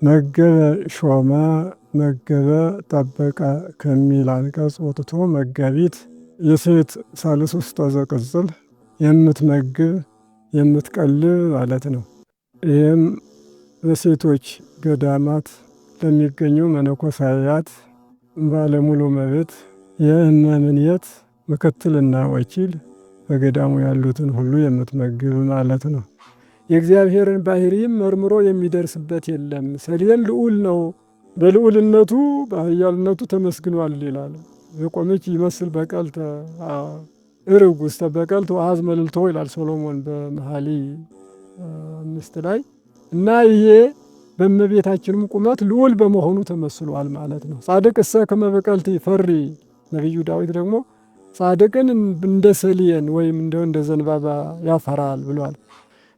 መገበ ሾመ፣ መገበ ጠበቀ ከሚል አንቀጽ ወጥቶ መጋቢት የሴት ሳልስ ውስጥ ዘቅጽል የምትመግብ የምትቀልብ ማለት ነው። ይህም በሴቶች ገዳማት ለሚገኙ መነኮሳያት ባለሙሉ መብት የእመምኔት ምክትልና ወኪል በገዳሙ ያሉትን ሁሉ የምትመግብ ማለት ነው። የእግዚአብሔርን ባህሪም መርምሮ የሚደርስበት የለም። ሰሌን ልዑል ነው፣ በልዑልነቱ በኃያልነቱ ተመስግኗል ይላል። የቆመች ይመስል በቀልተ እርግ ውስተ በቀልት ወአዝ መልልቶ ይላል ሶሎሞን በመኃልየ 5 ላይ እና ይሄ በእመቤታችንም ቁመት ልዑል በመሆኑ ተመስሏል ማለት ነው። ጻድቅ እሰ ከመ በቀልት ይፈሪ፣ ነቢዩ ዳዊት ደግሞ ጻድቅን እንደ ሰሌን ወይም እንደ ዘንባባ ያፈራል ብሏል።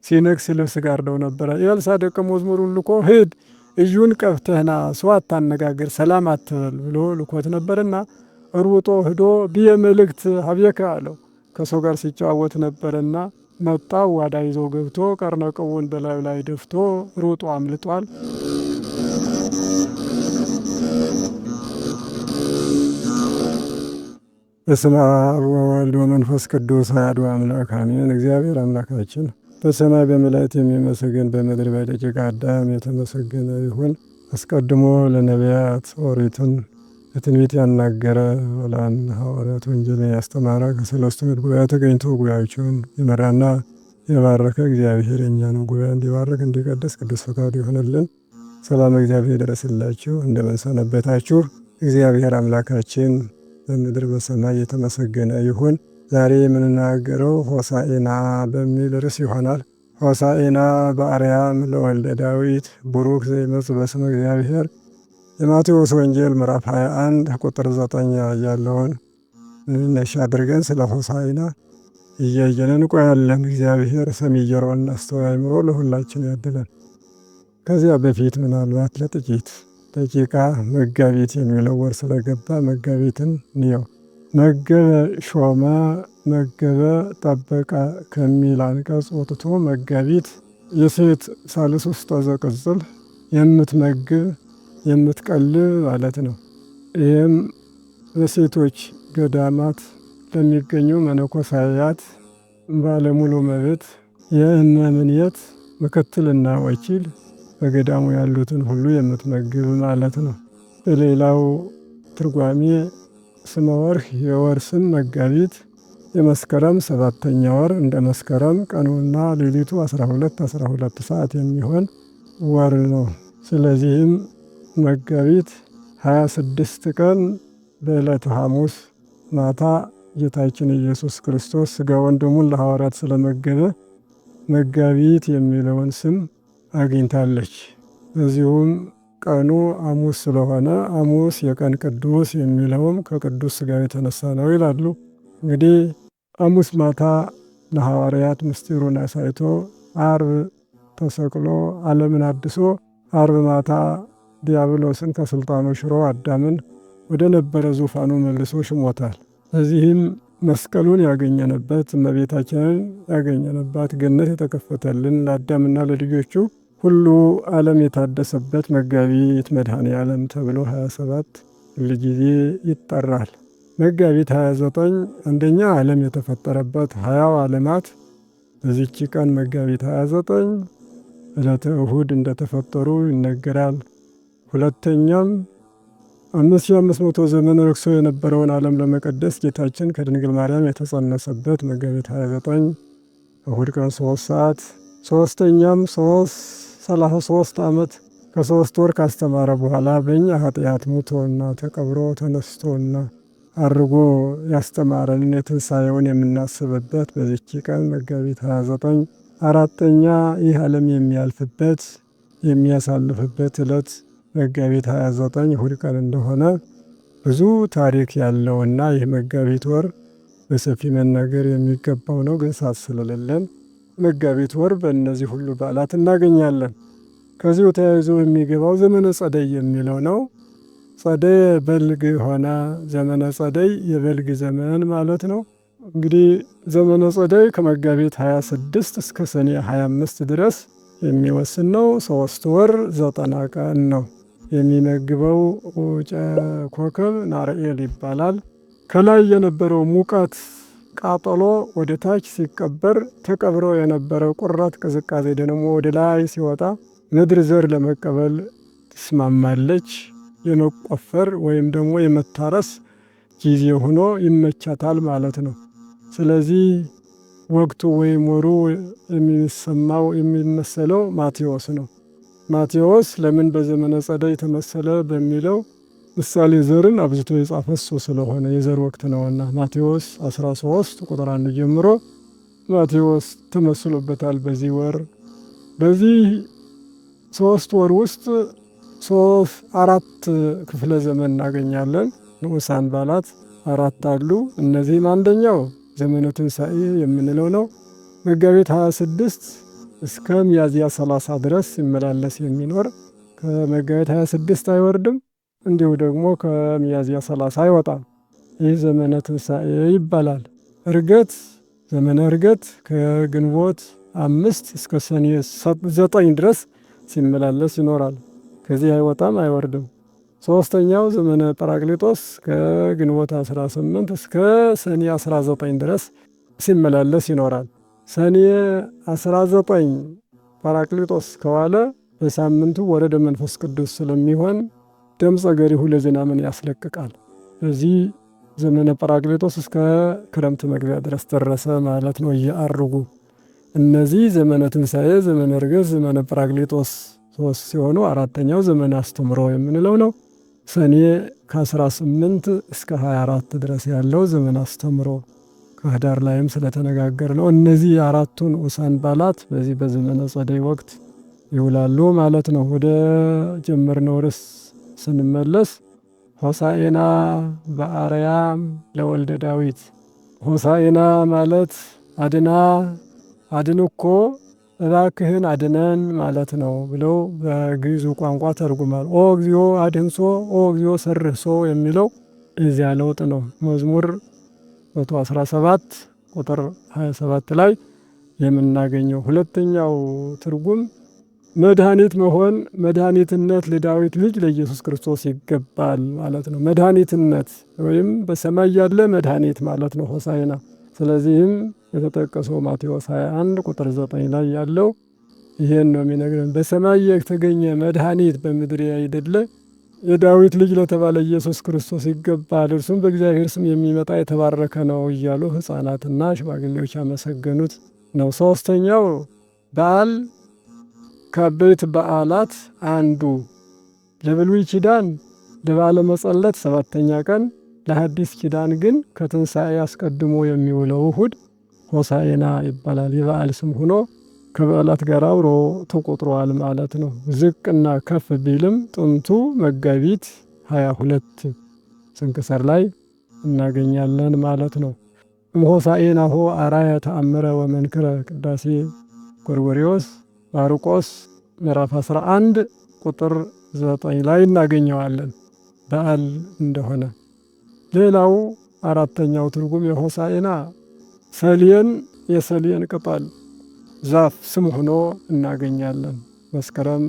ሲነግስ ልብስ ጋርደው ነበረ። ኤልሳዕ ደቀ መዝሙሩን ልኮ ሂድ እዩን ቀብተህና ሰው አታነጋግር ሰላም አትበል ብሎ ልኮት ነበርና ሩጦ ሂዶ ብየ መልእክት ሀቤከ አለው። ከሰው ጋር ሲጨዋወት ነበርና መጣ። ዋዳ ይዞ ገብቶ ቀርነቀውን በላዩ ላይ ደፍቶ ሩጦ አምልጧል። በስመ አብ ወወልድ ወመንፈስ ቅዱስ አሐዱ አምላክ አሜን። እግዚአብሔር አምላካችን በሰማይ በመላእክት የሚመሰገን በምድር በደቂቀ አዳም የተመሰገነ ይሁን። አስቀድሞ ለነቢያት ኦሪትን በትንቢት ያናገረ ወላን ሐዋርያት ወንጌልን ያስተማረ ከሰለስቱ ምዕት ጉባኤ ተገኝቶ ጉባኤያቸውን የመራና የባረከ እግዚአብሔር የእኛንም ጉባኤ እንዲባርክ እንዲቀድስ ቅዱስ ፈቃዱ ይሆንልን። ሰላም እግዚአብሔር ይድረስላችሁ። እንደምን ሰነበታችሁ? እግዚአብሔር አምላካችን በምድር በሰማይ የተመሰገነ ይሁን። ዛሬ የምንናገረው ሆሳዕና በሚል ርዕስ ይሆናል። ሆሳዕና በአርያም ለወልደ ዳዊት ቡሩክ ዘይመጽእ በስመ እግዚአብሔር። የማቴዎስ ወንጌል ምዕራፍ 21 ቁጥር 9 ያለውን መነሻ አድርገን ስለ ሆሳዕና እያየን እንቆያለን። እግዚአብሔር ሰሚ ጆሮና አስተዋይ አእምሮ ለሁላችን ያድለን። ከዚያ በፊት ምናልባት ለጥቂት ደቂቃ መጋቢት የሚለው ወር ስለገባ መጋቢትን እንየው። መገበ ሾመ፣ መገበ ጠበቀ ከሚል አንቀጽ ወጥቶ መጋቢት የሴት ሳልስ ውስጥ ዘቅጽል የምትመግብ የምትቀልብ ማለት ነው። ይህም በሴቶች ገዳማት ለሚገኙ መነኮሳያት ባለሙሉ መብት የእመምኔት ምክትልና ወኪል በገዳሙ ያሉትን ሁሉ የምትመግብ ማለት ነው። በሌላው ትርጓሜ ስመ ወርህ የወር ስም መጋቢት የመስከረም 7ኛ ወር እንደ መስከረም ቀኑና ሌሊቱ 12 ሰዓት የሚሆን ወር ነው። ስለዚህም መጋቢት 26 ቀን በዕለተ ሐሙስ ማታ ጌታችን ኢየሱስ ክርስቶስ ሥጋ ወደሙን ለሐዋርያት ስለመገበ መጋቢት የሚለውን ስም አግኝታለች። በዚሁም ቀኑ ሐሙስ ስለሆነ ሐሙስ የቀን ቅዱስ የሚለውም ከቅዱስ ሥጋው የተነሳ ነው ይላሉ። እንግዲህ ሐሙስ ማታ ለሐዋርያት ምስጢሩን አሳይቶ ዓርብ ተሰቅሎ ዓለምን አድሶ ዓርብ ማታ ዲያብሎስን ከስልጣኑ ሽሮ አዳምን ወደ ነበረ ዙፋኑ መልሶ ሽሞታል። በዚህም መስቀሉን ያገኘንበት እመቤታችንን ያገኘንባት ገነት የተከፈተልን ለአዳምና ለልጆቹ ሁሉ ዓለም የታደሰበት መጋቢት መድኃኔ ዓለም ተብሎ 27 ሁልጊዜ ይጠራል። መጋቢት 29 አንደኛ ዓለም የተፈጠረበት 20 ዓለማት በዚች ቀን መጋቢት 29 ዕለተ እሁድ እንደተፈጠሩ ይነገራል። ሁለተኛም 5500 ዘመን ረክሶ የነበረውን ዓለም ለመቀደስ ጌታችን ከድንግል ማርያም የተጸነሰበት መጋቢት 29 እሁድ ቀን 3 ሰዓት። ሶስተኛም 33 ዓመት ከ3 ወር ካስተማረ በኋላ በእኛ ኃጢአት ሙቶና ተቀብሮ ተነስቶና አድርጎ ያስተማረንን የትንሣኤውን የምናስብበት በዚች ቀን መጋቢት 29። አራተኛ ይህ ዓለም የሚያልፍበት የሚያሳልፍበት ዕለት መጋቢት 29 እሁድ ቀን እንደሆነ ብዙ ታሪክ ያለውና ይህ መጋቢት ወር በሰፊ መናገር የሚገባው ነው። ግን ሰዓት ስለሌለን መጋቢት ወር በእነዚህ ሁሉ በዓላት እናገኛለን። ከዚሁ ተያይዞ የሚገባው ዘመነ ጸደይ የሚለው ነው። ጸደይ በልግ ሆነ ዘመነ ጸደይ የበልግ ዘመን ማለት ነው። እንግዲህ ዘመነ ጸደይ ከመጋቢት 26 እስከ ሰኔ 25 ድረስ የሚወስን ነው። 3 ወር 90 ቀን ነው። የሚመግበው ኮከብ ናርኤል ይባላል። ከላይ የነበረው ሙቀት ቃጠሎ ወደ ታች ሲቀበር ተቀብሮ የነበረው ቁራት ቅዝቃዜ ደግሞ ወደ ላይ ሲወጣ ምድር ዘር ለመቀበል ትስማማለች። የመቆፈር ወይም ደግሞ የመታረስ ጊዜ ሆኖ ይመቻታል ማለት ነው። ስለዚህ ወቅቱ ወይም ወሩ የሚሰማው የሚመሰለው ማቴዎስ ነው። ማቴዎስ ለምን በዘመነ ጸደይ ተመሰለ በሚለው ምሳሌ ዘርን አብዝቶ የጻፈ እሱ ስለሆነ የዘር ወቅት ነውና ማቴዎስ 13 ቁጥር 1 ጀምሮ ማቴዎስ ተመስሎበታል። በዚህ ወር በዚህ 3 ወር ውስጥ 4 ክፍለ ዘመን እናገኛለን። ንዑሳን በዓላት 4 አሉ። እነዚህም አንደኛው ዘመነ ትንሣኤ የምንለው ነው። መጋቢት 26 እስከ ሚያዝያ 30 ድረስ ሲመላለስ የሚኖር ከመጋቢት 26 አይወርድም፣ እንዲሁ ደግሞ ከሚያዝያ 30 አይወጣም። ይህ ዘመነ ትንሣኤ ይባላል። ዕርገት ዘመነ ዕርገት ከግንቦት 5 እስከ ሰኔ 9 ድረስ ሲመላለስ ይኖራል። ከዚህ አይወጣም አይወርድም። ሶስተኛው ዘመነ ጰራቅሊጦስ ከግንቦት 18 እስከ ሰኔ 19 ድረስ ሲመላለስ ይኖራል። ሰኔ 19 ጰራቅሊጦስ ከዋለ በሳምንቱ ወረደ መንፈስ ቅዱስ ስለሚሆን ደምፀ ገሪሁ ለዝናምን ያስለቅቃል። በዚህ ዘመነ ጰራቅሊጦስ እስከ ክረምት መግቢያ ድረስ ደረሰ ማለት ነው። እያአርጉ እነዚህ ዘመነ ትንሣኤ፣ ዘመነ ዕርገት፣ ዘመነ ጰራቅሊጦስ 3 ሲሆኑ አራተኛው ዘመነ አስተምሮ የምንለው ነው። ሰኔ ከ18 እስከ 24 ድረስ ያለው ዘመነ አስተምሮ ከህዳር ላይም ስለተነጋገር ነው። እነዚህ አራቱን ንዑሳን በዓላት በዚህ በዘመነ ጸደይ ወቅት ይውላሉ ማለት ነው። ወደ ጀመርነው ርዕስ ስንመለስ ሆሳዕና በአርያም ለወልደ ዳዊት። ሆሳዕና ማለት አድን እኮ እባክህን አድነን ማለት ነው ብለው በግዕዙ ቋንቋ ተርጉማል። ኦ እግዚኦ አድህንሶ፣ ኦ እግዚኦ ሰርህሶ የሚለው እዚያ ለውጥ ነው። መዝሙር 117 ቁጥር 27 ላይ የምናገኘው። ሁለተኛው ትርጉም መድኃኒት መሆን፣ መድኃኒትነት ለዳዊት ልጅ ለኢየሱስ ክርስቶስ ይገባል ማለት ነው። መድኃኒትነት ወይም በሰማይ ያለ መድኃኒት ማለት ነው ሆሳዕና። ስለዚህም የተጠቀሰው ማቴዎስ 21 ቁጥር 9 ላይ ያለው ይሄን ነው የሚነግረን። በሰማይ የተገኘ መድኃኒት በምድር አይደለ የዳዊት ልጅ ለተባለ ኢየሱስ ክርስቶስ ይገባል፣ እርሱም በእግዚአብሔር ስም የሚመጣ የተባረከ ነው እያሉ ሕፃናትና ሽማግሌዎች ያመሰገኑት ነው። ሶስተኛው በዓል ከአበይት በዓላት አንዱ ለብሉይ ኪዳን ለበዓለ መጸለት 7ኛ ቀን፣ ለሐዲስ ኪዳን ግን ከትንሣኤ አስቀድሞ የሚውለው እሁድ ሆሳዕና ይባላል። የበዓል ስም ሆኖ ከበዓላት ጋር አብሮ ተቆጥሯል ማለት ነው። ዝቅና ከፍ ቢልም ጥንቱ መጋቢት 22 ስንክሳር ላይ እናገኛለን ማለት ነው። እምሆሳዕናሁ አርአየ ተአምረ ወመንክረ ቅዳሴ ጎርጎርዮስ ማርቆስ ምዕራፍ 11 ቁጥር 9 ላይ እናገኘዋለን በዓል እንደሆነ። ሌላው አራተኛው ትርጉም የሆሳዕና ሰሌን የሰሌን ቅጠል ዛፍ ስም ሆኖ እናገኛለን። መስከረም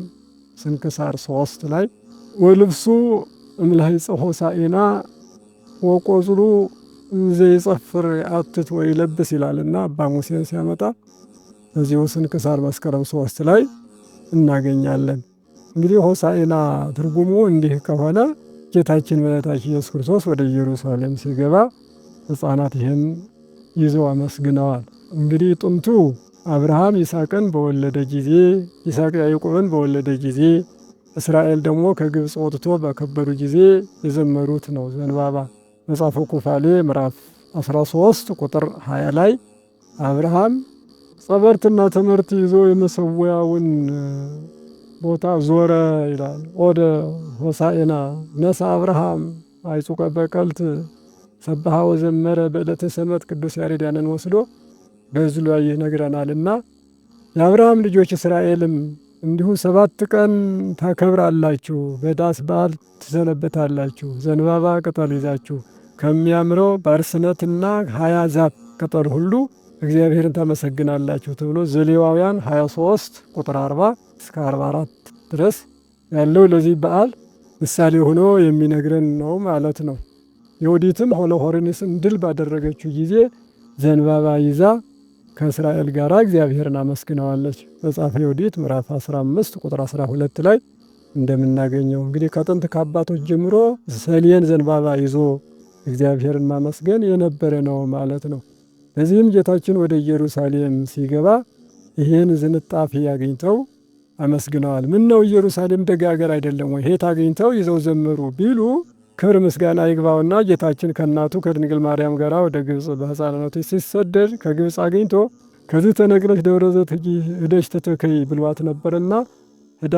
ስንክሳር 3 ላይ ወልብሱ እምለሃይፀ ሆሳዕና ወቆጽሉ ዘይጸፍር አትት ወይ ለብስ ይላልና አባ ሙሴን ሲያመጣ በዚሁ ስንክሳር መስከረም 3 ላይ እናገኛለን። እንግዲህ ሆሳዕና ትርጉሙ እንዲህ ከሆነ ጌታችን መድኃኒታችን ኢየሱስ ክርስቶስ ወደ ኢየሩሳሌም ሲገባ ሕፃናት ይህን ይዘው አመስግነዋል። እንግዲህ ጥንቱ አብርሃም ይስሐቅን በወለደ ጊዜ፣ ይስሐቅ ያዕቆብን በወለደ ጊዜ፣ እስራኤል ደግሞ ከግብፅ ወጥቶ በከበሩ ጊዜ የዘመሩት ነው ዘንባባ። መጽሐፈ ኩፋሌ ምዕራፍ 13 ቁጥር 20 ላይ አብርሃም ጸበርትና ትምህርት ይዞ የመሰዊያውን ቦታ ዞረ ይላል። ወደ ሆሳዕና ነሳ አብርሃም አይጹቀ በቀልት ሰብሐ ወዘመረ በዕለተ ሰንበት ቅዱስ ያሬድ ያንን ወስዶ በዚህ ላይ ይነግረናልና የአብርሃም ልጆች እስራኤልም እንዲሁ 7 ቀን ታከብራላችሁ፣ በዳስ በዓል ትሰነበታላችሁ፣ ዘንባባ ቅጠል ይዛችሁ ከሚያምረው ባርስነትና 20 ዛፍ ቅጠል ሁሉ እግዚአብሔርን ታመሰግናላችሁ ተብሎ ዘሌዋውያን 23 ቁጥር 40 እስከ 44 ድረስ ያለው ለዚህ በዓል ምሳሌ ሆኖ የሚነግረን ነው ማለት ነው። ዮዲትም ሆሎሖርኒስን ድል ባደረገችው ጊዜ ዘንባባ ይዛ ከእስራኤል ጋር እግዚአብሔርን አመስግነዋለች። መጽሐፈ ዮዲት ምዕራፍ 15 ቁጥር 12 ላይ እንደምናገኘው እንግዲህ ከጥንት ከአባቶች ጀምሮ ሰሌን ዘንባባ ይዞ እግዚአብሔርን ማመስገን የነበረ ነው ማለት ነው። በዚህም ጌታችን ወደ ኢየሩሳሌም ሲገባ ይህን ዝንጣፊ አግኝተው አመስግነዋል። ምን ነው ኢየሩሳሌም ደግ አገር አይደለም ወይ? ሄት አግኝተው ይዘው ዘመሩ ቢሉ ክብር ምስጋና ይግባውና ጌታችን ከእናቱ ከድንግል ማርያም ጋር ወደ ግብፅ በሕፃንነቱ ሲሰደድ ከግብፅ አግኝቶ ከዚህ ተነቅለሽ ደብረ ዘይት ሂደሽ ተተከይ ብሏት ነበርና ሄዳ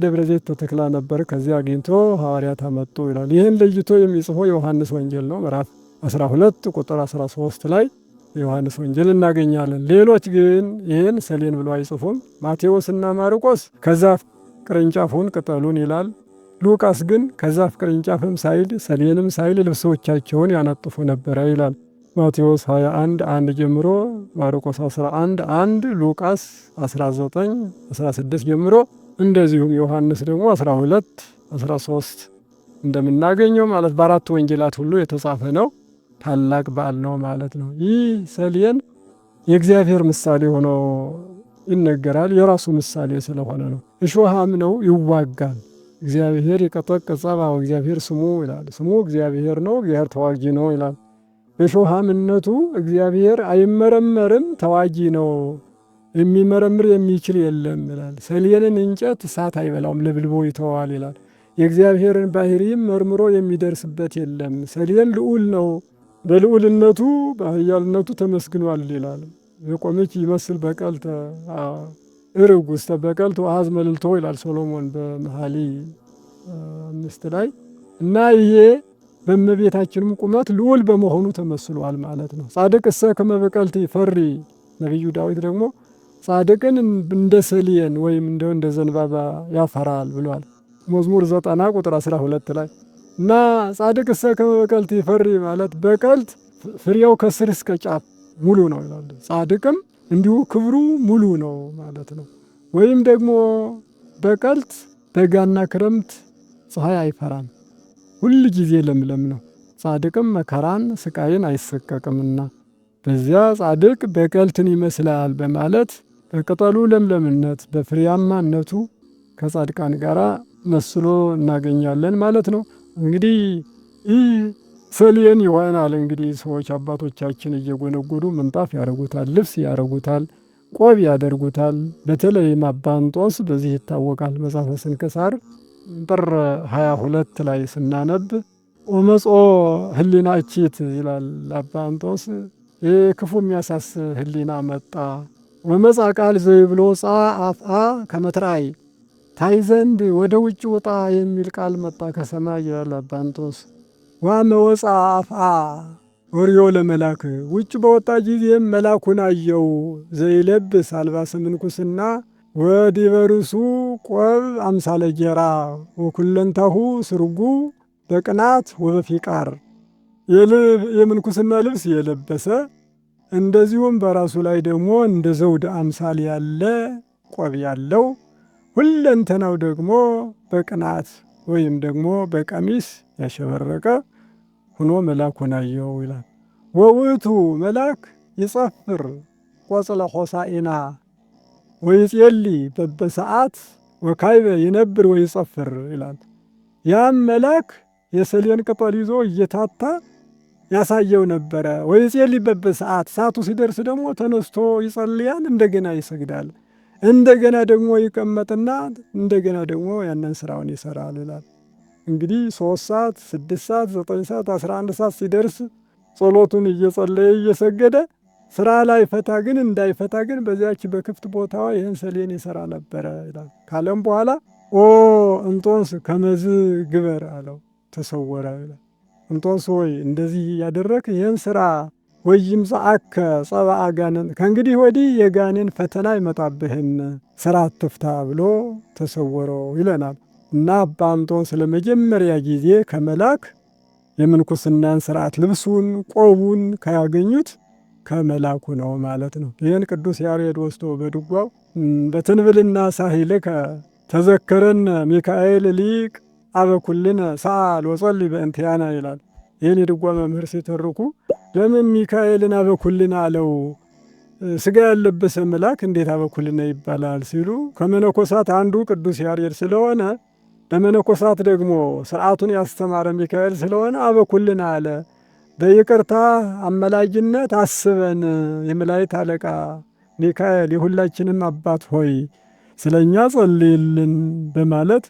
ደብረ ዘይት ተተክላ ነበር። ከዚህ አግኝቶ ሐዋርያት አመጡ ይላል። ይህን ለይቶ የሚጽፈው ዮሐንስ ወንጌል ነው። ምዕራፍ 12 ቁጥር 13 ላይ ዮሐንስ ወንጌል እናገኛለን። ሌሎች ግን ይህን ሰሌን ብሎ አይጽፉም። ማቴዎስና ማርቆስ ከዛፍ ቅርንጫፉን ቅጠሉን ይላል። ሉቃስ ግን ከዛፍ ቅርንጫፍም ሳይል ሰሌንም ሳይል ልብሶቻቸውን ያነጥፉ ነበረ ይላል። ማቴዎስ 21 1 ጀምሮ፣ ማርቆስ 11 1፣ ሉቃስ 19 16 ጀምሮ፣ እንደዚሁም ዮሐንስ ደግሞ 12 13 እንደምናገኘው ማለት በአራቱ ወንጌላት ሁሉ የተጻፈ ነው። ታላቅ በዓል ነው ማለት ነው። ይህ ሰሌን የእግዚአብሔር ምሳሌ ሆኖ ይነገራል። የራሱ ምሳሌ ስለሆነ ነው። እሾሃም ነው፣ ይዋጋል። እግዚአብሔር የቀጠቀ ጸባው እግዚአብሔር ስሙ ይላል። ስሙ እግዚአብሔር ነው፣ እግዚአብሔር ተዋጊ ነው ይላል። በሾሃምነቱ እግዚአብሔር አይመረመርም፣ ተዋጊ ነው፣ የሚመረምር የሚችል የለም ይላል። ሰሌንን እንጨት እሳት አይበላውም፣ ለብልቦ ይተዋል ይላል። የእግዚአብሔርን ባህሪም መርምሮ የሚደርስበት የለም። ሰሌን ልዑል ነው፣ በልዑልነቱ በኃያልነቱ ተመስግኗል ይላል። የቆመች ይመስል በቀልተ እርግ ውስተ በቀልት ወአዝ መልልቶ ይላል ሶሎሞን በመኃልየ 5 ላይ እና ይሄ በእመቤታችንም ቁመት ልዑል በመሆኑ ተመስሏል ማለት ነው። ጻድቅ እሰ ከመ በቀልት ይፈሪ፣ ነቢዩ ዳዊት ደግሞ ጻድቅን እንደ ሰሌን ወይም እንደ ዘንባባ ያፈራል ብሏል መዝሙር 90 ቁጥር 12 ላይ እና ጻድቅ እሰ ከመ በቀልት ይፈሪ ማለት በቀልት ፍሬው ከስር እስከ ጫፍ ሙሉ ነው ይላል። ጻድቅም እንዲሁ ክብሩ ሙሉ ነው ማለት ነው። ወይም ደግሞ በቀልት በጋና ክረምት ፀሐይ አይፈራም፣ ሁል ጊዜ ለምለም ነው። ጻድቅም መከራን ስቃይን አይሰቀቅምና በዚያ ጻድቅ በቀልትን ይመስላል በማለት በቅጠሉ ለምለምነት በፍሬያማነቱ ከጻድቃን ጋር መስሎ እናገኛለን ማለት ነው። እንግዲህ ይህ ሰሌን ይሆናል። እንግዲህ ሰዎች አባቶቻችን እየጎነጎዱ ምንጣፍ ያደርጉታል፣ ልብስ ያደርጉታል፣ ቆብ ያደርጉታል። በተለይም አባ እንጦንስ በዚህ ይታወቃል። መጽሐፈ ስንክሳር ጥር 22 ላይ ስናነብ ኦመጾ ህሊና እቺት ይላል አባ እንጦንስ። ይህ ክፉ የሚያሳስ ህሊና መጣ። ወመጻ ቃል ዘይብሎ ጻ አፍአ ከመትራይ ታይ ዘንድ ወደ ውጭ ወጣ የሚል ቃል መጣ ከሰማይ ይላል አባ እንጦንስ። ዋመወፃ አፍአ ወርዮ ለመላክ ውጭ በወጣ ጊዜም መላኩን አየው። ዘይለብስ አልባሰ ምንኩስና ወዲበ ርእሱ ቆብ አምሳለ ጌራ ወኩለንታሁ ስርጉ በቅናት ወበፊቃር የምንኩስና ልብስ የለበሰ እንደዚሁም በራሱ ላይ ደግሞ እንደ ዘውድ አምሳል ያለ ቆብ ያለው ሁለንተናው ደግሞ በቅናት ወይም ደግሞ በቀሚስ ያሸበረቀ ሁኖ መልአኩን አየው ይላል። ወውእቱ መልአክ ይጸፍር ቆጽለ ሆሳዕና ወይጼሊ በበሰዓት ወካይበ ይነብር ወይጸፍር ይላል። ያም መልአክ የሰሌን ቅጠል ይዞ እየታታ ያሳየው ነበረ። ወይጼሊ በበሰዓት ሰዓቱ ሲደርስ ደግሞ ተነስቶ ይጸልያል፣ እንደገና ይሰግዳል፣ እንደገና ደግሞ ይቀመጥና እንደገና ደግሞ ያንን ስራውን ይሰራል ይላል። እንግዲህ 3 ሰዓት 6 ሰዓት 9 ሰዓት 11 ሰዓት ሲደርስ ጸሎቱን እየጸለየ እየሰገደ ስራ ላይ ፈታ ግን እንዳይፈታ ግን በዚያች በክፍት ቦታዋ ይህን ሰሌን ይሰራ ነበረ ይላል። ካለም በኋላ ኦ እንጦንስ ከመዝ ግበር አለው፣ ተሰወረ ይላል። እንጦንስ ሆይ እንደዚህ ያደረክ ይህን ስራ ወይም ጸአከ ጸባ አጋነን ከእንግዲህ ወዲህ የጋኔን ፈተና አይመጣብህም፣ ስራ አትፍታ ብሎ ተሰወረው ይለናል። እና አባ እንጦንስ ለመጀመሪያ ጊዜ ከመልአክ የምንኩስናን ስርዓት ልብሱን ቆቡን ካያገኙት ከመላኩ ነው ማለት ነው። ይህን ቅዱስ ያሬድ ወስዶ በድጓው በትንብልና ሳሂልከ ተዘከረን ሚካኤል ሊቅ አበኩልነ ሰአል ወጸልይ በእንቲአነ ይላል። ይህን የድጓ መምህር ሲተርኩ ለምን ሚካኤልን አበኩልነ አለው? ስጋ ያለበሰ መልአክ እንዴት አበኩልነ ይባላል ሲሉ ከመነኮሳት አንዱ ቅዱስ ያሬድ ስለሆነ ለመነኮሳት ደግሞ ስርዓቱን ያስተማረ ሚካኤል ስለሆነ አበኩልነ አለ። በይቅርታ አመላጅነት አስበን የመላእክት አለቃ ሚካኤል የሁላችንም አባት ሆይ ስለኛ ጸልይልን በማለት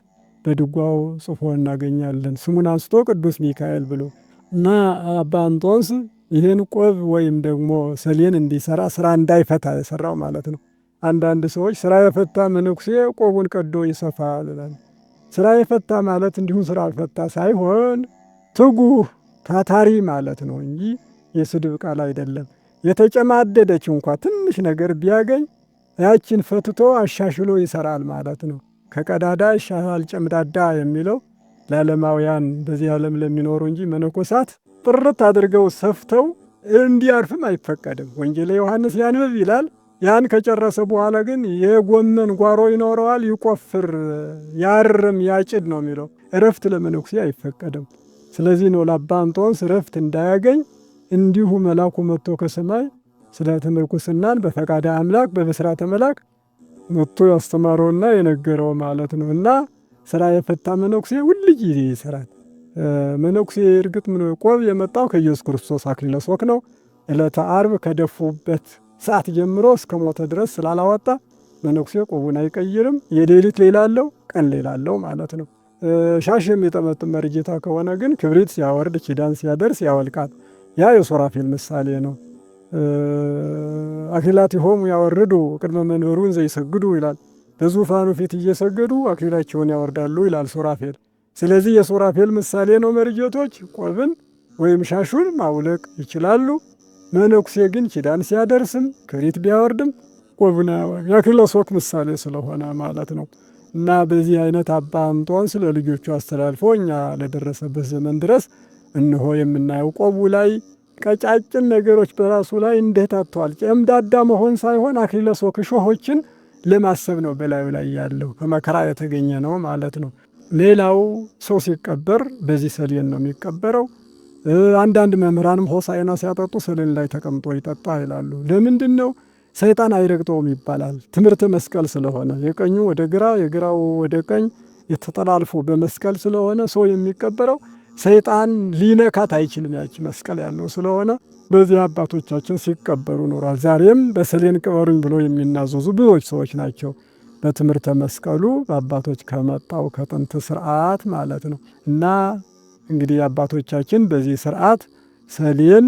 በድጓው ጽፎ እናገኛለን። ስሙን አንስቶ ቅዱስ ሚካኤል ብሎ እና አባ እንጦንስ ይህን ቆብ ወይም ደግሞ ሰሌን እንዲሰራ ስራ እንዳይፈታ የሰራው ማለት ነው። አንዳንድ ሰዎች ስራ የፈታ መነኩሴ ቆቡን ቀዶ ይሰፋል ይላል። ስራ የፈታ ማለት እንዲሁም ስራ ፈታ ሳይሆን ትጉህ ታታሪ ማለት ነው እንጂ የስድብ ቃል አይደለም። የተጨማደደች እንኳ ትንሽ ነገር ቢያገኝ ያችን ፈትቶ አሻሽሎ ይሰራል ማለት ነው። ከቀዳዳ ይሻላል ጨምዳዳ የሚለው ለዓለማውያን በዚህ ዓለም ለሚኖሩ እንጂ መነኮሳት ጥርት አድርገው ሰፍተው እንዲያርፍም አይፈቀድም። ወንጌለ ዮሐንስ ያንብብ ይላል። ያን ከጨረሰ በኋላ ግን የጎመን ጓሮ ይኖረዋል፣ ይቆፍር፣ ያርም፣ ያጭድ ነው የሚለው። እረፍት ለመነኩሴ አይፈቀድም። ስለዚህ ነው ለአባ እንጦንስ እረፍት እንዳያገኝ እንዲሁ መልአኩ መጥቶ ከሰማይ ስለ ምንኩስናን በፈቃደ አምላክ በብስራተ መልአክ መጥቶ ያስተማረውና የነገረው ማለት ነው። እና ስራ የፈታ መነኩሴ ሁል ጊዜ ይሰራል። መነኩሴ እርግጥ ምን ቆብ የመጣው ከኢየሱስ ክርስቶስ አክሊለ ሦክ ነው። ዕለተ ዓርብ ከደፉበት ሰዓት ጀምሮ እስከ ሞተ ድረስ ስላላወጣ መነኩሴ ቆቡን አይቀይርም። የሌሊት ሌላ አለው፣ ቀን ሌላ አለው ማለት ነው። ሻሽ የሚጠመጥም መርጌታ ከሆነ ግን ክብሪት ሲያወርድ ኪዳን ሲያደርስ ያወልቃል። ያ የሱራፌል ምሳሌ ነው። አክሊላቲሆሙ ያወርዱ ቅድመ መንበሩ እንዘ ይሰግዱ ይላል። በዙፋኑ ፊት እየሰገዱ አክሊላቸውን ያወርዳሉ ይላል ሱራፌል። ስለዚህ የሱራፌል ምሳሌ ነው። መርጌቶች ቆብን ወይም ሻሹን ማውለቅ ይችላሉ። መነኩሴ ግን ኪዳን ሲያደርስም ክብሪት ቢያወርድም ቆቡን የአክሊለ ሦክ ምሳሌ ስለሆነ ማለት ነው። እና በዚህ አይነት አባ እንጦንስ ለልጆቹ አስተላልፎ እኛ ለደረሰበት ዘመን ድረስ እነሆ የምናየው ቆቡ ላይ ቀጫጭን ነገሮች በራሱ ላይ እንደታተዋል። ጨምዳዳ መሆን ሳይሆን አክሊለ ሦክ እሾሆችን ለማሰብ ነው በላዩ ላይ ያለው ከመከራ የተገኘ ነው ማለት ነው። ሌላው ሰው ሲቀበር በዚህ ሰሌን ነው የሚቀበረው። አንዳንድ መምህራንም ሆሳዕና ሲያጠጡ ሰሌን ላይ ተቀምጦ ይጠጣ ይላሉ። ለምንድን ነው? ሰይጣን አይረግጠውም ይባላል። ትምህርተ መስቀል ስለሆነ የቀኙ ወደ ግራ የግራው ወደ ቀኝ የተጠላልፎ በመስቀል ስለሆነ ሰው የሚቀበረው ሰይጣን ሊነካት አይችልም። ያቺ መስቀል ያለው ስለሆነ በዚህ አባቶቻችን ሲቀበሩ ኖሯል። ዛሬም በሰሌን ቅበሩኝ ብሎ የሚናዘዙ ብዙዎች ሰዎች ናቸው። በትምህርተ መስቀሉ በአባቶች ከመጣው ከጥንት ስርዓት ማለት ነው። እና እንግዲህ አባቶቻችን በዚህ ስርዓት ሰሌን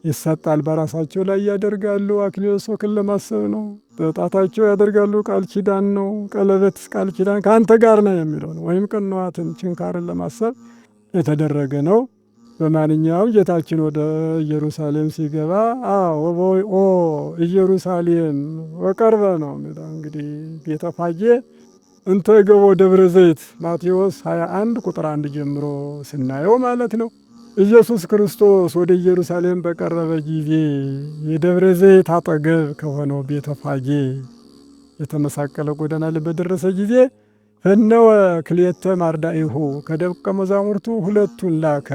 ይሰጣል። በራሳቸው ላይ ያደርጋሉ። አክሊለ ሦክን ለማሰብ ነው። በጣታቸው ያደርጋሉ። ቃል ኪዳን ነው። ቀለበት ቃል ኪዳን ከአንተ ጋር ነው የሚለው ነው። ወይም ቅንዋትን ችንካርን ለማሰብ የተደረገ ነው። በማንኛውም ጌታችን ወደ ኢየሩሳሌም ሲገባ ኦ ኢየሩሳሌም ወቀርበ ነው የሚለው። እንግዲህ ቤተ ፋጌ እንተ ገቦ ደብረ ዘይት ማቴዎስ 21 ቁጥር 1 ጀምሮ ስናየው ማለት ነው። ኢየሱስ ክርስቶስ ወደ ኢየሩሳሌም በቀረበ ጊዜ የደብረ ዘይት አጠገብ ከሆነው ቤተ ፋጌ የተመሳቀለ ጎዳና ላይ በደረሰ ጊዜ ፈነወ ክልኤተ ማርዳኢሁ ከደቀ መዛሙርቱ ሁለቱን ላከ።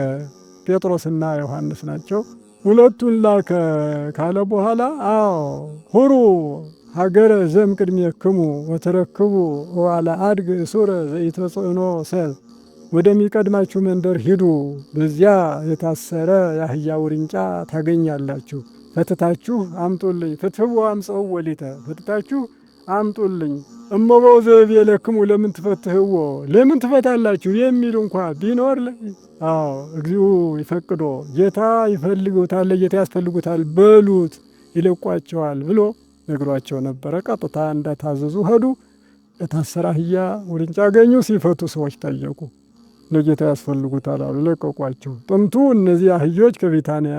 ጴጥሮስና ዮሐንስ ናቸው። ሁለቱን ላከ ካለ በኋላ ሁሩ ሀገረ ዘእምቅድሜክሙ ወተረክቡ ወአለ አድግ እሱረ ዘኢተጽእኖ ሰብ፣ ወደሚቀድማችሁ መንደር ሂዱ፣ በዚያ የታሰረ የአህያ ውርንጫ ታገኛላችሁ፣ ፈትታችሁ አምጡልኝ። ፍትሕዎ አምፀው ወሊተ፣ ፈትታችሁ አምጡልኝ። እመቦ ዘእቤለክሙ ለምን ትፈትሕዎ፣ ለምን ትፈታላችሁ የሚል እንኳ ቢኖር እግዚኡ ይፈቅዶ፣ ጌታ ይፈልጉታል፣ ጌታ ያስፈልጉታል በሉት ይለቋቸዋል ብሎ ነግሯቸው ነበረ። ቀጥታ እንደታዘዙ ሄዱ። የታሰረ አህያ ውርንጫ አገኙ። ሲፈቱ ሰዎች ጠየቁ። ለጌታ ያስፈልጉታል አሉ፣ ለቀቋቸው። ጥንቱ እነዚህ አህዮች ከቢታንያ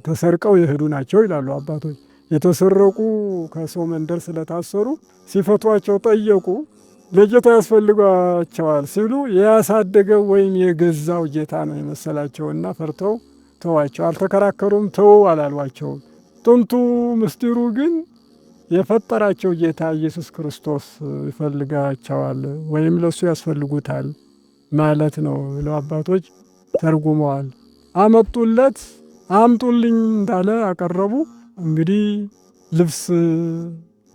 ተሰርቀው የሄዱ ናቸው ይላሉ አባቶች። የተሰረቁ ከሰው መንደር ስለታሰሩ ሲፈቷቸው ጠየቁ። ለጌታ ያስፈልጓቸዋል ሲሉ ያሳደገው ወይም የገዛው ጌታ ነው የመሰላቸውና ፈርተው ተዋቸው። አልተከራከሩም፣ ተው አላሏቸውም። ጥንቱ ምስጢሩ ግን የፈጠራቸው ጌታ ኢየሱስ ክርስቶስ ይፈልጋቸዋል ወይም ለእሱ ያስፈልጉታል ማለት ነው ብለው አባቶች ተርጉመዋል። አመጡለት፣ አምጡልኝ እንዳለ አቀረቡ። እንግዲህ ልብስ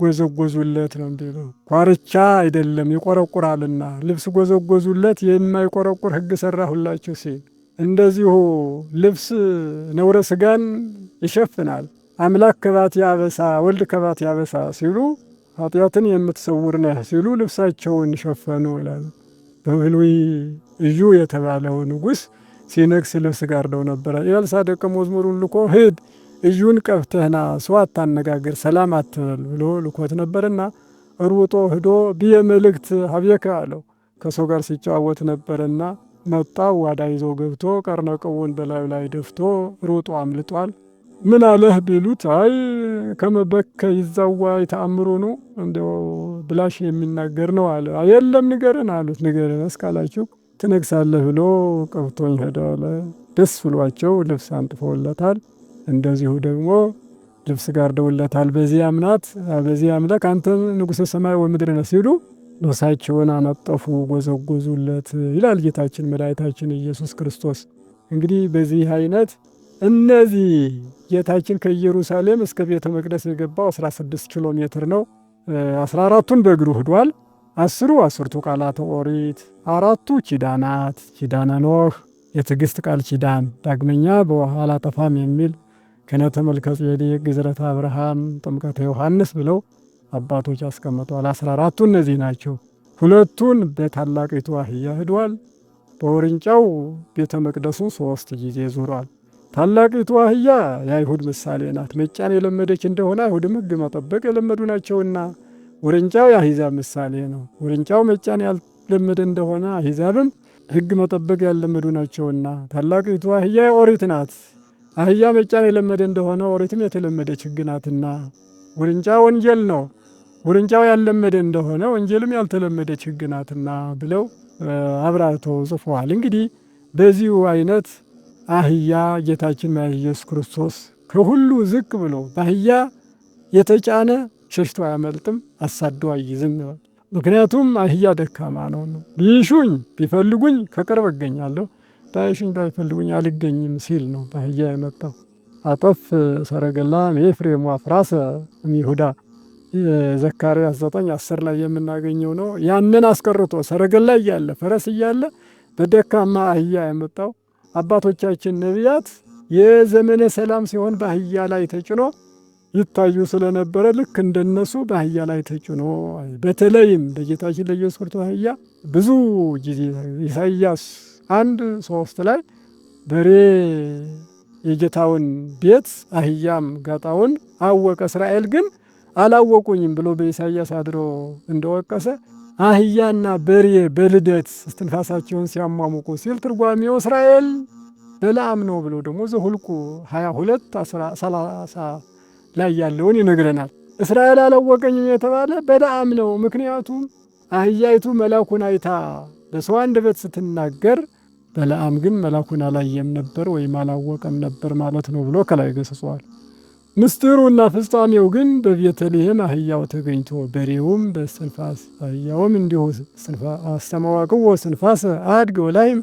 ጎዘጎዙለት ነው እንዲሉ። ኳርቻ አይደለም ይቆረቁራልና ልብስ ጎዘጎዙለት፣ የማይቆረቁር ሕግ ሰራሁላችሁ ሲል እንደዚሁ ልብስ ነውረ ሥጋን ይሸፍናል። አምላክ ከባት ያበሳ ወልድ ከባት ያበሳ ሲሉ ኃጢአትን የምትሰውር ነህ ሲሉ ልብሳቸውን ሸፈኑ ይላል። በብሉይ ኢዩ የተባለው ንጉሥ ሲነግስ ልብስ ጋርደው ነበረ። ኤልሳዕ ደቀ መዝሙሩን ልኮ ሂድ እዩን ቀብተህና ሰው አታነጋግር፣ ሰላም አትበል ብሎ ልኮት ነበርና ሩጦ ሂዶ ብየ መልእክት ሀቤከ አለው። ከሰው ጋር ሲጨዋወት ነበርና መጣ። ዋዳ ይዞ ገብቶ ቀርነቀውን በላዩ ላይ ደፍቶ ሩጦ አምልጧል። ምን አለህ ቢሉት አይ ከመበከ ይዛዋ የተአምሩ ነው እንደው ብላሽ የሚናገር ነው አለ። የለም ንገረን አሉት። ንገረን እስካላችሁ ትነግሳለህ ብሎ ቀብቶኝ ሄደዋል። ደስ ብሏቸው ልብስ አንጥፈውለታል። እንደዚሁ ደግሞ ልብስ ጋርደውለታል። በዚህ አምላክ አንተ ንጉሠ ሰማይ ወምድር ነህ ሲሉ ልብሳቸውን አነጠፉ፣ ጎዘጎዙለት ይላል ጌታችን መድኃኒታችን ኢየሱስ ክርስቶስ። እንግዲህ በዚህ አይነት እነዚህ ጌታችን ከኢየሩሳሌም እስከ ቤተ መቅደስ የገባው 16 ኪሎ ሜትር ነው። 14ቱን በእግሩ ሂዷል። 10ቱ ቃላተ ኦሪት፣ 4ቱ ኪዳናት፣ ኪዳነ ኖህ፣ የትዕግስት ቃል ኪዳን፣ ዳግመኛ በውሃ አላጠፋም የሚል ክህነተ መልከ ጼዴቅ፣ ግዝረተ አብርሃም፣ ጥምቀተ ዮሐንስ ብለው አባቶች አስቀምጠዋል። 14ቱ እነዚህ ናቸው። 2ቱን በታላቂቱ አህያ ሂዷል። በውርንጫው ቤተ መቅደሱን 3 ጊዜ ዙሯል። ታላቂቱ አህያ የአይሁድ ምሳሌ ናት። መጫን የለመደች እንደሆነ አይሁድም ሕግ መጠበቅ የለመዱ ናቸውና፣ ውርንጫው የአሕዛብ ምሳሌ ነው። ውርንጫው መጫን ያልለመደ እንደሆነ አሕዛብም ሕግ መጠበቅ ያልለመዱ ናቸውና፣ ታላቂቱ አህያ ኦሪት ናት። አህያ መጫን የለመደ እንደሆነ ኦሪትም የተለመደች ሕግ ናትና፣ ውርንጫ ወንጌል ነው። ውርንጫው ያልለመደ እንደሆነ ወንጌልም ያልተለመደች ሕግ ናትና ብለው አብራርተው ጽፈዋል። እንግዲህ በዚሁ አይነት አህያ ጌታችን ኢየሱስ ክርስቶስ ከሁሉ ዝቅ ብሎ በአህያ የተጫነ ሸሽቶ አያመልጥም፣ አሳዶ አይይዝም። ምክንያቱም አህያ ደካማ ነው። ቢሹኝ ቢፈልጉኝ ከቅርብ እገኛለሁ፣ ባይሹኝ ባይፈልጉኝ አልገኝም ሲል ነው በአህያ የመጣው። አጠፍ ሰረገላ ኤፍሬም ወአፍራሰ እምይሁዳ ዘካርያስ 9:10 ላይ የምናገኘው ነው። ያንን አስቀርቶ ሰረገላ እያለ ፈረስ እያለ በደካማ አህያ የመጣው አባቶቻችን ነቢያት የዘመነ ሰላም ሲሆን በአህያ ላይ ተጭኖ ይታዩ ስለነበረ ልክ እንደነሱ በአህያ ላይ ተጭኖ በተለይም በጌታችን ለኢየሱስ ክርስቶስ አህያ ብዙ ጊዜ ኢሳይያስ 1:3 ላይ በሬ የጌታውን ቤት አህያም ጋጣውን አወቀ፣ እስራኤል ግን አላወቁኝም ብሎ በኢሳይያስ አድሮ እንደወቀሰ አህያና በሬ በልደት እስትንፋሳቸውን ሲያሟሙቁ ሲል ትርጓሜው እስራኤል በለዓም ነው ብሎ ደግሞ ዘኍልቍ 22:30 ላይ ያለውን ይነግረናል። እስራኤል አላወቀኝም የተባለ በለዓም ነው። ምክንያቱም አህያይቱ መላኩን አይታ በሰው አንደበት ስትናገር፣ በለዓም ግን መላኩን አላየም ነበር ወይም አላወቀም ነበር ማለት ነው ብሎ ከላይ ገስጿል። ምስጢሩና ፍጻሜው ግን በቤተልሔም አህያው ተገኝቶ በሬውም በእስትንፋስ አህያውም እንዲሁ አስተማዋቅዎ እስትንፋሰ አድግ ወላይም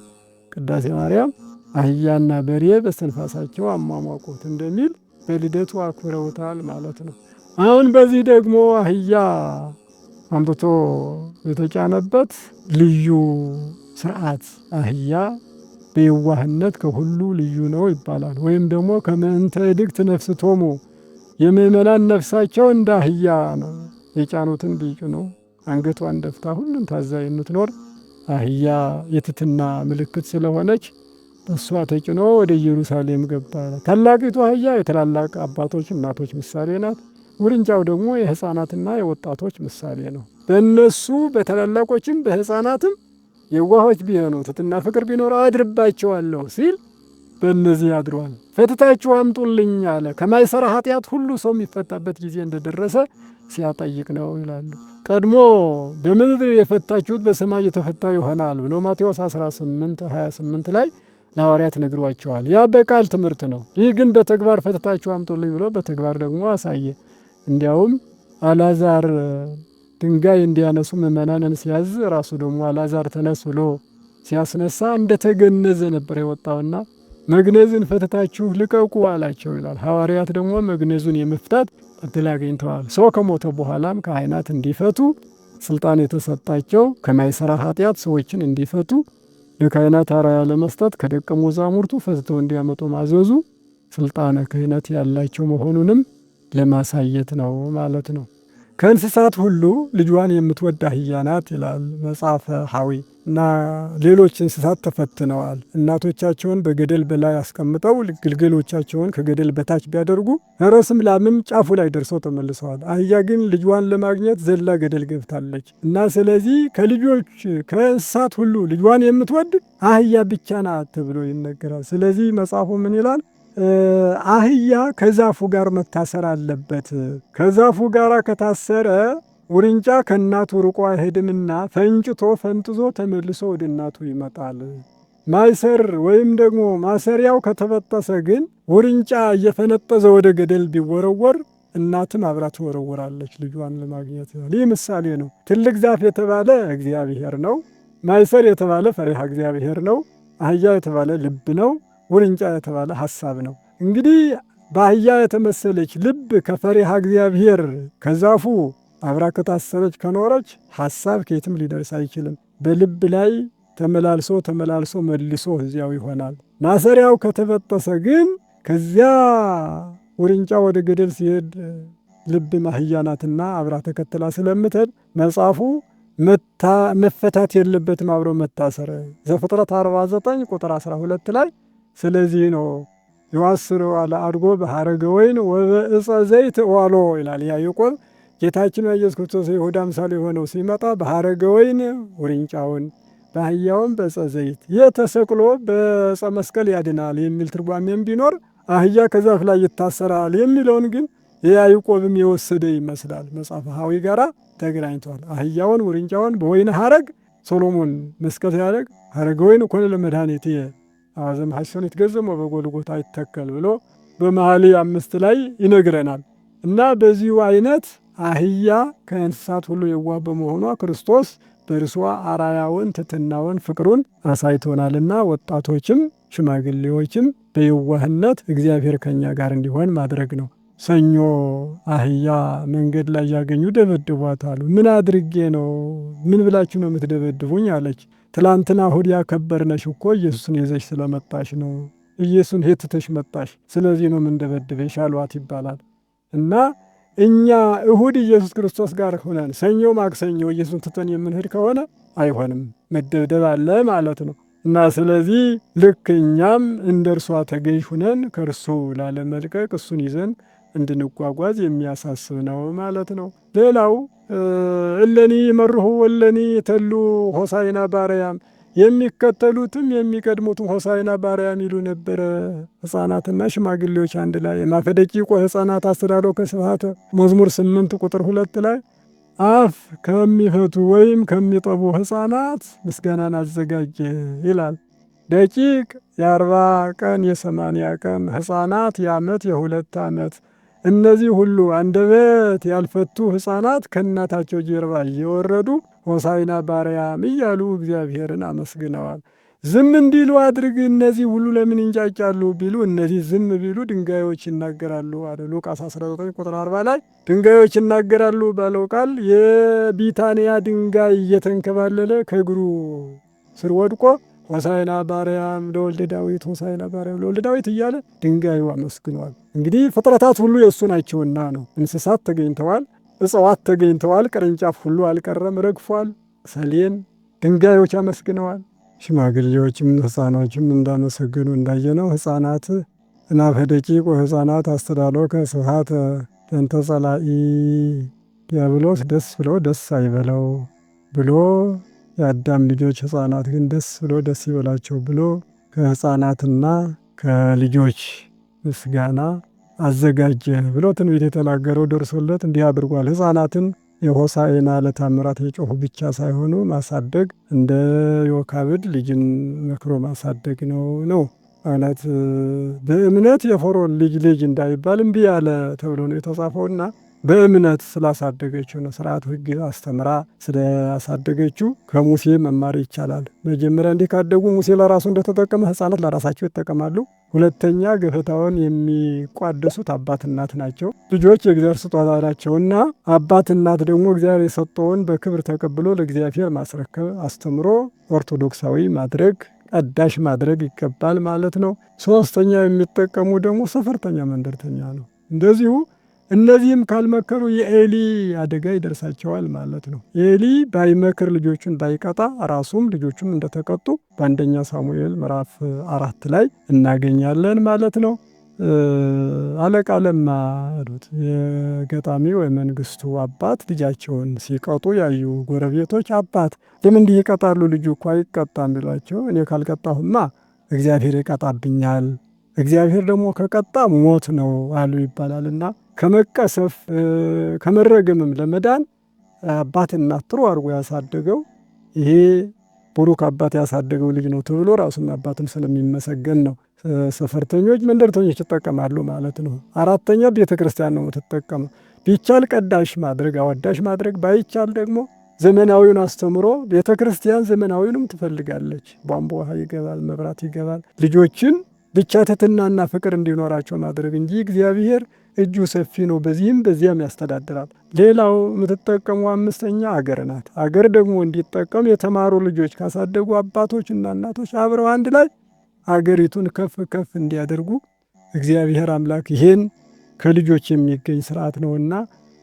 ቅዳሴ ማርያም አህያና በሬ በእስትንፋሳቸው አሟሟቁት እንደሚል በልደቱ አክብረውታል ማለት ነው። አሁን በዚህ ደግሞ አህያ አምጥቶ የተጫነበት ልዩ ስርዓት አህያ በየዋህነት ከሁሉ ልዩ ነው ይባላል። ወይም ደግሞ ከመእንተ እድግት ነፍስቶሙ የምእመናን ነፍሳቸው እንደ አህያ ነው። የጫኑትን ቢጭኑ አንገቷን ደፍታ ሁሉን ታዛ የምትኖር አህያ የትትና ምልክት ስለሆነች በእሷ ተጭኖ ወደ ኢየሩሳሌም ገባ። ታላቂቱ አህያ የትላላቅ አባቶች እናቶች ምሳሌ ናት። ውርንጫው ደግሞ የሕፃናትና የወጣቶች ምሳሌ ነው። በእነሱ በታላላቆችም በሕፃናትም የዋሆች ቢሆኑ ትሕትና ፍቅር ቢኖረው አድርባቸዋለሁ ሲል በእነዚህ አድሯል። ፈትታችሁ አምጡልኝ አለ። ከማይሰራ ኃጢአት ሁሉ ሰው የሚፈታበት ጊዜ እንደደረሰ ሲያጠይቅ ነው ይላሉ። ቀድሞ በምድር የፈታችሁት በሰማይ የተፈታ ይሆናል ብሎ ማቴዎስ 18:28 ላይ ለሐዋርያት ነግሯቸዋል። ያ በቃል ትምህርት ነው። ይህ ግን በተግባር ፈትታችሁ አምጡልኝ ብሎ በተግባር ደግሞ አሳየ። እንዲያውም አልዓዛር ድንጋይ እንዲያነሱ ምእመናንን ሲያዝ ራሱ ደግሞ አልዓዛር ተነስ ብሎ ሲያስነሳ እንደተገነዘ ነበር የወጣውና መግነዝን ፈትታችሁ ልቀቁ አላቸው ይላል። ሐዋርያት ደግሞ መግነዙን የመፍታት እድል አግኝተዋል። ሰው ከሞተ በኋላም ካህናት እንዲፈቱ ስልጣን የተሰጣቸው ከማይሰራ ኃጢአት ሰዎችን እንዲፈቱ ለካህናት አርአያ ለመስጠት ከደቀ መዛሙርቱ ፈትተው እንዲያመጡ ማዘዙ ስልጣነ ክህነት ያላቸው መሆኑንም ለማሳየት ነው ማለት ነው። ከእንስሳት ሁሉ ልጇን የምትወድ አህያ ናት ይላል መጽሐፈ ሐዊ እና ሌሎች እንስሳት ተፈትነዋል። እናቶቻቸውን በገደል በላይ አስቀምጠው ግልገሎቻቸውን ከገደል በታች ቢያደርጉ ፈረስም ላምም ጫፉ ላይ ደርሰው ተመልሰዋል። አህያ ግን ልጇን ለማግኘት ዘላ ገደል ገብታለች እና ስለዚህ ከእንስሳት ሁሉ ልጇን የምትወድ አህያ ብቻ ናት ተብሎ ይነገራል። ስለዚህ መጽሐፉ ምን ይላል? አህያ ከዛፉ ጋር መታሰር አለበት። ከዛፉ ጋር ከታሰረ ውርንጫ ከእናቱ ርቆ አይሄድምና ፈንጭቶ ፈንጥዞ ተመልሶ ወደ እናቱ ይመጣል። ማይሰር ወይም ደግሞ ማሰሪያው ከተበጠሰ ግን ውርንጫ እየፈነጠዘ ወደ ገደል ቢወረወር እናትም አብራ ትወረወራለች ልጇን ለማግኘት። ይህ ምሳሌ ነው። ትልቅ ዛፍ የተባለ እግዚአብሔር ነው። ማይሰር የተባለ ፈሪሃ እግዚአብሔር ነው። አህያ የተባለ ልብ ነው። ውርንጫ የተባለ ሐሳብ ነው። እንግዲህ በአህያ የተመሰለች ልብ ከፈሪሃ እግዚአብሔር ከዛፉ አብራ ከታሰረች ከኖረች ሐሳብ ከየትም ሊደርስ አይችልም። በልብ ላይ ተመላልሶ መልሶ እዚያው ይሆናል። ማሰሪያው ከተበጠሰ ግን ከዚያ ውርንጫ ወደ ገደል ሲሄድ ልብ አህያ ናትና አብራ ተከትላ ስለምትሄድ መጽሐፉ መፈታት የለበትም አብሮ መታሰር። ዘፍጥረት 49 ቁጥር 12 ላይ ስለዚህ ነው የዋስሮ አለ አድጎ በሐረገ ወይን ወበዕፀ ዘይት ዋሎ ይላል ያዕቆብ። ጌታችን ኢየሱስ ክርስቶስ የይሁዳ ምሳሌ የሆነው ሲመጣ በሐረገ ወይን ውርንጫውን በአህያውም በዕፀ ዘይት የተሰቅሎ በዕፀ መስቀል ያድናል የሚል ትርጓሜም ቢኖር አህያ ከዛፍ ላይ ይታሰራል የሚለውን ግን የያዕቆብም የወሰደ ይመስላል። መጽሐፈ ሐዊ ጋራ ተገናኝቷል። አህያውን ውርንጫውን በወይን ሐረግ ሶሎሞን መስቀል ያደግ ሐረገ ወይን ኮነ ለመድኃኒት አዘም ሐሰን ይትገዘም በጎልጎታ ይተከል ብሎ በመኃልየ 5 ላይ ይነግረናል። እና በዚሁ አይነት አህያ ከእንስሳት ሁሉ የዋህ በመሆኗ ክርስቶስ በእርሷ አርአያውን ትሕትናውን ፍቅሩን አሳይቶናልና ወጣቶችም ሽማግሌዎችም በየዋህነት እግዚአብሔር ከኛ ጋር እንዲሆን ማድረግ ነው። ሰኞ አህያ መንገድ ላይ ያገኙ ደበድቧታል። ምን አድርጌ ነው? ምን ብላችሁ ነው የምትደበድቡኝ? አለች። ትላንትና እሁድ ያከበርነሽ እኮ ኢየሱስን ይዘሽ ስለመጣሽ ነው። ኢየሱስን ሄትተሽ መጣሽ፣ ስለዚህ ነው ምንደበድበሽ አሏት ይባላል። እና እኛ እሁድ ኢየሱስ ክርስቶስ ጋር ሆነን ሰኞ ማክሰኞ ኢየሱስን ትተን የምንሄድ ከሆነ አይሆንም፣ መደብደብ አለ ማለት ነው። እና ስለዚህ ልክ እኛም እንደ እርሷ ተገዥ ሁነን ከእርሱ ላለመልቀቅ እሱን ይዘን እንድንጓጓዝ የሚያሳስብ ነው ማለት ነው። ሌላው እለኒ መርሁ ወለኒ ተሉ ሆሳይና ባርያም የሚከተሉትም የሚቀድሙትም ሆሳይና ባርያም ይሉ ነበረ። ሕፃናትና ሽማግሌዎች አንድ ላይ ማፈደቂቆ ሕፃናት አስተዳሎ ከስብሐተ መዝሙር 8 ቁጥር 2 ላይ አፍ ከሚፈቱ ወይም ከሚጠቡ ሕፃናት ምስጋናን አዘጋጀ ይላል። ደቂቅ የ40 ቀን የ80 ቀን ሕፃናት የ1 የ2 ዓመት እነዚህ ሁሉ አንደበት ያልፈቱ ሕፃናት ከእናታቸው ጀርባ እየወረዱ ሆሳይና ባርያም እያሉ እግዚአብሔርን አመስግነዋል። ዝም እንዲሉ አድርግ፣ እነዚህ ሁሉ ለምን ይንጫጫሉ ቢሉ እነዚህ ዝም ቢሉ ድንጋዮች ይናገራሉ አለ ሉቃስ 19 ቁጥር 40 ላይ ድንጋዮች ይናገራሉ ባለው ቃል የቢታንያ ድንጋይ እየተንከባለለ ከእግሩ ስር ወድቆ ሆሳይና ባርያም ለወልደ ዳዊት ሆሳይና ባርያም ለወልደ ዳዊት እያለ ድንጋዩ አመስግነዋል። እንግዲህ ፍጥረታት ሁሉ የእሱ ናቸውና ነው። እንስሳት ተገኝተዋል፣ እጽዋት ተገኝተዋል፣ ቅርንጫፍ ሁሉ አልቀረም ረግፏል። ሰሌን ድንጋዮች አመስግነዋል። ሽማግሌዎችም ሕፃኖችም እንዳመሰግኑ እንዳየነው ሕፃናት እናፈ ደቂቅ ሕፃናት አስተዳሎከ ስብሐተ ለእንተ ጸላኢ ዲያብሎስ ደስ ብሎ ደስ አይበለው ብሎ የአዳም ልጆች ሕፃናት ግን ደስ ብሎ ደስ ይበላቸው ብሎ ከሕፃናትና ከልጆች ምስጋና አዘጋጀ ብሎ ትንቢት የተናገረው ደርሶለት እንዲህ አድርጓል። ሕፃናትን የሆሳዕና ለታምራት የጮኹ ብቻ ሳይሆኑ ማሳደግ እንደ ዮካብድ ልጅን መክሮ ማሳደግ ነው። እውነት በእምነት የፈርዖን ልጅ እንዳይባል እምቢ ያለ ተብሎ ነው የተጻፈውና በእምነት ስላሳደገችው ነው። ስርዓት ሕግ አስተምራ ስላሳደገችው ከሙሴ መማር ይቻላል። መጀመሪያ እንዲህ ካደጉ ሙሴ ለራሱ እንደተጠቀመ ሕፃናት ለራሳቸው ይጠቀማሉ። ሁለተኛ ገበታውን የሚቋደሱት አባት እናት ናቸው። ልጆች የእግዚአብሔር ስጦታ ናቸውና አባት እናት ደግሞ እግዚአብሔር የሰጠውን በክብር ተቀብሎ ለእግዚአብሔር ማስረከብ፣ አስተምሮ ኦርቶዶክሳዊ ማድረግ፣ ቀዳሽ ማድረግ ይገባል ማለት ነው። ሶስተኛ የሚጠቀሙ ደግሞ ሰፈርተኛ መንደርተኛ ነው። እንደዚሁ እነዚህም ካልመከሩ የኤሊ አደጋ ይደርሳቸዋል ማለት ነው። ኤሊ ባይመክር ልጆቹን ባይቀጣ ራሱም ልጆቹም እንደተቀጡ በአንደኛ ሳሙኤል ምዕራፍ 4 ላይ እናገኛለን ማለት ነው። አለቃ ለማ አሉት የገጣሚ መንግስቱ አባት ልጃቸውን ሲቀጡ ያዩ ጎረቤቶች አባት ለምን እንዲህ ይቀጣሉ? ልጁ እኮ አይቀጣም ቢሏቸው እኔ ካልቀጣሁማ እግዚአብሔር ይቀጣብኛል፣ እግዚአብሔር ደግሞ ከቀጣ ሞት ነው አሉ ይባላልና ከመቀሰፍ ከመረገምም ለመዳን አባትና ጥሩ አድርጎ ያሳደገው ይሄ ቡሩክ አባት ያሳደገው ልጅ ነው ተብሎ ራሱም አባትም ስለሚመሰገን ነው። ሰፈርተኞች መንደርተኞች ይጠቀማሉ ማለት ነው። አራተኛ ቤተ ክርስቲያን ነው የምትጠቀመው። ቢቻል ቀዳሽ ማድረግ አወዳሽ ማድረግ፣ ባይቻል ደግሞ ዘመናዊውን አስተምሮ ቤተ ክርስቲያን ዘመናዊውንም ትፈልጋለች። ቧንቧ ውሃ ይገባል፣ መብራት ይገባል። ልጆችን ብቻ ትሕትናና ፍቅር እንዲኖራቸው ማድረግ እንጂ እግዚአብሔር እጁ ሰፊ ነው፣ በዚህም በዚያም ያስተዳድራል። ሌላው የምትጠቀሙ አምስተኛ አገር ናት። አገር ደግሞ እንዲጠቀም የተማሩ ልጆች ካሳደጉ አባቶችና እናቶች አብረው አንድ ላይ አገሪቱን ከፍ ከፍ እንዲያደርጉ እግዚአብሔር አምላክ ይሄን ከልጆች የሚገኝ ስርዓት ነውና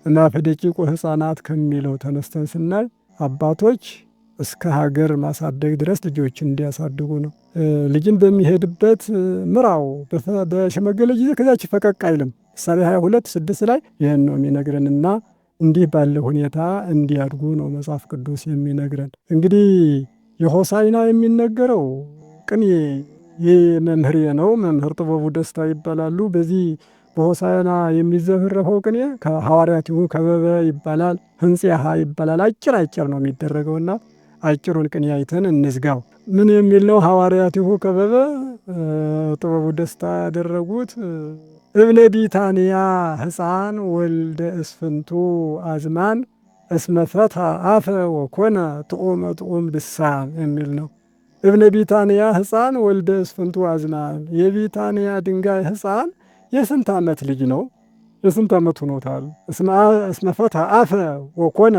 እናፈደቂቁ ሕፃናት ከሚለው ተነስተን ስናይ አባቶች እስከ ሀገር ማሳደግ ድረስ ልጆችን እንዲያሳድጉ ነው። ልጅን በሚሄድበት ምራው፣ በሸመገለ ጊዜ ከዚያች ፈቀቅ አይልም። ምሳሌ 22:6 ላይ ይህን ነው የሚነግረንና እንዲህ ባለ ሁኔታ እንዲያድጉ ነው መጽሐፍ ቅዱስ የሚነግረን። እንግዲህ የሆሳዕና የሚነገረው ቅኔ ይህ መምህር ነው። መምህር ጥበቡ ደስታ ይባላሉ። በዚህ በሆሳዕና የሚዘፍረፈው ቅኔ ከሐዋርያቲሁ ከበበ ይባላል፣ ህንጽያሃ ይባላል። አጭር ነው የሚደረገውና አጭሩን ቅኔ አይተን እንዝጋው። ምን የሚል ነው? ሐዋርያቲሁ ከበበ ጥበቡ ደስታ ያደረጉት እብነ ቢታንያ ሕፃን ወልደ እስፍንቱ አዝማን እስመፈታ አፈ ወኮነ ጥዑም ልሳን የሚል ነው። እብነ ቢታንያ ሕፃን ወልደ እስፍንቱ አዝማን፣ የቢታንያ ድንጋይ ሕፃን የስንት ዓመት ልጅ ነው? የስንት ዓመት ሆኖታል? እስመፈታ አፈ ወኮነ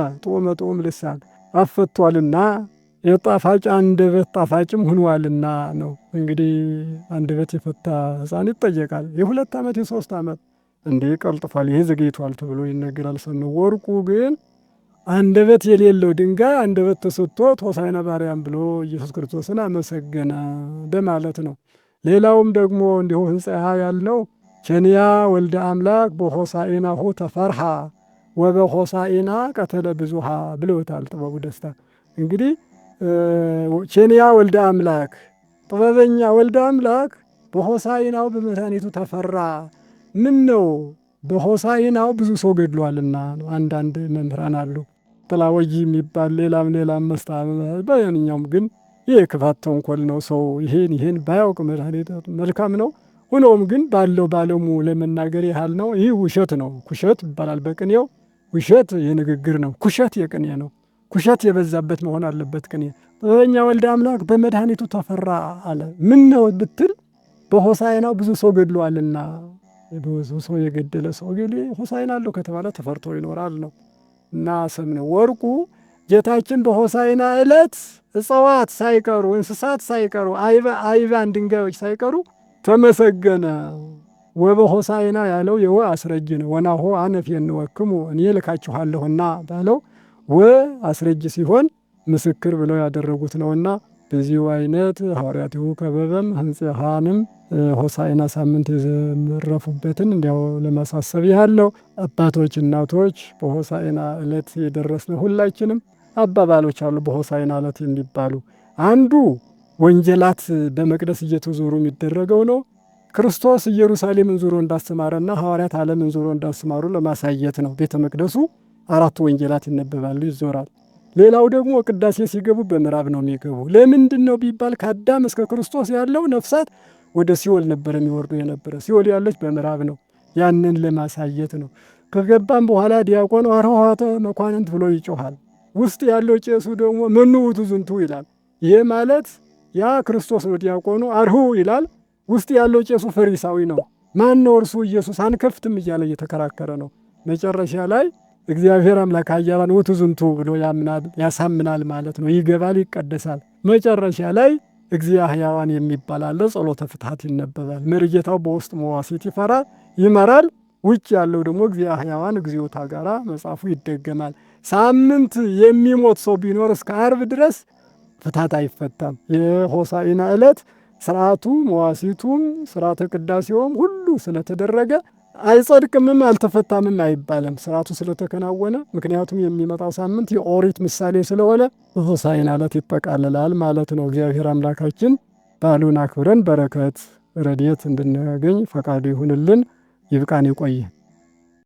ጥዑም ልሳን፣ አፈቷልና የጣፋጭ አንደበት ጣፋጭም ሁኗልና ነው። እንግዲህ አንደበት የፈታ ሕፃን ይጠየቃል። የ2 ዓመት የ3 ዓመት እንዴ ቀልጥፏል፣ ይሄ ዘግይቷል ተብሎ ይነገራል። ሰኑ ወርቁ ግን አንደበት የሌለው ድንጋይ አንደበት ተሰጥቶት ሆሳዕና በአርያም ብሎ ኢየሱስ ክርስቶስን አመሰገነ በማለት ነው። ሌላውም ደግሞ እንዲሁ ህንጽያ ያልነው ቸንያ ወልደ አምላክ በሆሳዕናሁ ተፈርሃ ወበሆሳዕና ቀተለ ብዙሃ ብለውታል ጥበቡ ደስታ። እንግዲህ ቸንያ ወልደ አምላክ ጥበበኛ ወልደ አምላክ በሆሳዕናው በመድኃኒቱ ተፈራ። ምን ነው በሆሳዕናው ብዙ ሰው ገድሏልና ነው። አንዳንድ መምህራን አሉ ጥላወጂ የሚባል ሌላም መስታ በያንኛውም ግን ይህ ክፋት ተንኮል ነው። ሰው ይሄን ባያውቅ መድኃኒት መልካም ነው። ሆኖም ግን ባለው ባለሙ ለመናገር ያህል ነው። ይህ ውሸት ነው። ኩሸት ይባላል በቅኔው። ውሸት የንግግር ነው፣ ኩሸት የቅኔ ነው። ኩሸት የበዛበት መሆን አለበት ቅኔ። ጥበበኛ ወልደ አምላክ በመድኃኒቱ ተፈራ አለ። ምን ነው ብትል በሆሳዕናው ብዙ ሰው ገድሏልና፣ ብዙ ሰው የገደለ ሰው ሆሳዕና አለው ከተባለ ተፈርቶ ይኖራል ነው እና ሰምነ ወርቁ ጌታችን በሆሳዕና ዕለት እጽዋት ሳይቀሩ እንስሳት ሳይቀሩ አይባን ድንጋዮች ሳይቀሩ ተመሰገነ። ወበሆሳዕና ያለው የወ አስረጅ ነው። ወናሆ አነ ፌንወክሙ እኔ ልካችኋለሁና ባለው ወ አስረጅ ሲሆን ምስክር ብለው ያደረጉት ነውና በዚሁ አይነት ሐዋርያቲሁ ከበበም ህንጽያንም ሆሳዕና ሳምንት የዘመረፉበትን እንዲያው ለማሳሰብ ያህል ነው። አባቶች እናቶች፣ በሆሳዕና ዕለት የደረስነ ሁላችንም አባባሎች አሉ። በሆሳዕና ዕለት የሚባሉ አንዱ ወንጌላት በመቅደስ እየተዞሩ የሚደረገው ነው። ክርስቶስ ኢየሩሳሌምን ዞሮ እንዳስተማረና ሐዋርያት ዓለምን ዞሮ እንዳስተማሩ ለማሳየት ነው። ቤተ መቅደሱ 4 ወንጌላት ይነበባሉ፣ ይዞራል። ሌላው ደግሞ ቅዳሴ ሲገቡ በምዕራብ ነው የሚገቡ። ለምንድን ነው ቢባል ከአዳም እስከ ክርስቶስ ያለው ነፍሳት ወደ ሲኦል ነበር የሚወርዱ የነበረ። ሲኦል ያለች በምዕራብ ነው። ያንን ለማሳየት ነው። ከገባም በኋላ ዲያቆኑ አርኅዋተ መኳንንት ብሎ ይጮሃል። ውስጥ ያለው ቄሱ ደግሞ መኑ ውእቱ ዝንቱ ይላል። ይሄ ማለት ያ ክርስቶስ ነው ዲያቆኑ አርኅዉ ይላል። ውስጥ ያለው ቄሱ ፈሪሳዊ ነው። ማን ነው እርሱ? ኢየሱስ አንከፍትም እያለ እየተከራከረ ነው። መጨረሻ ላይ እግዚአብሔር አምላክ ኃያላን ውእቱ ዝንቱ ብሎ ያሳምናል ማለት ነው። ይገባል፣ ይቀደሳል። መጨረሻ ላይ እግዚአ ሕያዋን የሚባል አለ። ጸሎተ ፍትሐት ይነበባል። መሪጌታው በውስጥ መዋሥዕት ይመራል። ውጭ ያለው ደግሞ እግዚአ ሕያዋን እግዚኦታ ጋራ መጽሐፉ ይደገማል። ሳምንት የሚሞት ሰው ቢኖር እስከ ዓርብ ድረስ ፍትሐት አይፈታም። የሆሳዕና ዕለት ስርዓቱ መዋሥዕቱም ስርዓተ ቅዳሴውም ሁሉ ስለተደረገ አይጸድቅምም አልተፈታምም አይባልም፣ ስርዓቱ ስለተከናወነ። ምክንያቱም የሚመጣው ሳምንት የኦሪት ምሳሌ ስለሆነ በሆሳዕና ዕለት ይጠቃልላል ማለት ነው። እግዚአብሔር አምላካችን በዓሉን አክብረን በረከት ረድኤት እንድናገኝ ፈቃዱ ይሁንልን። ይብቃን፣ ይቆየን።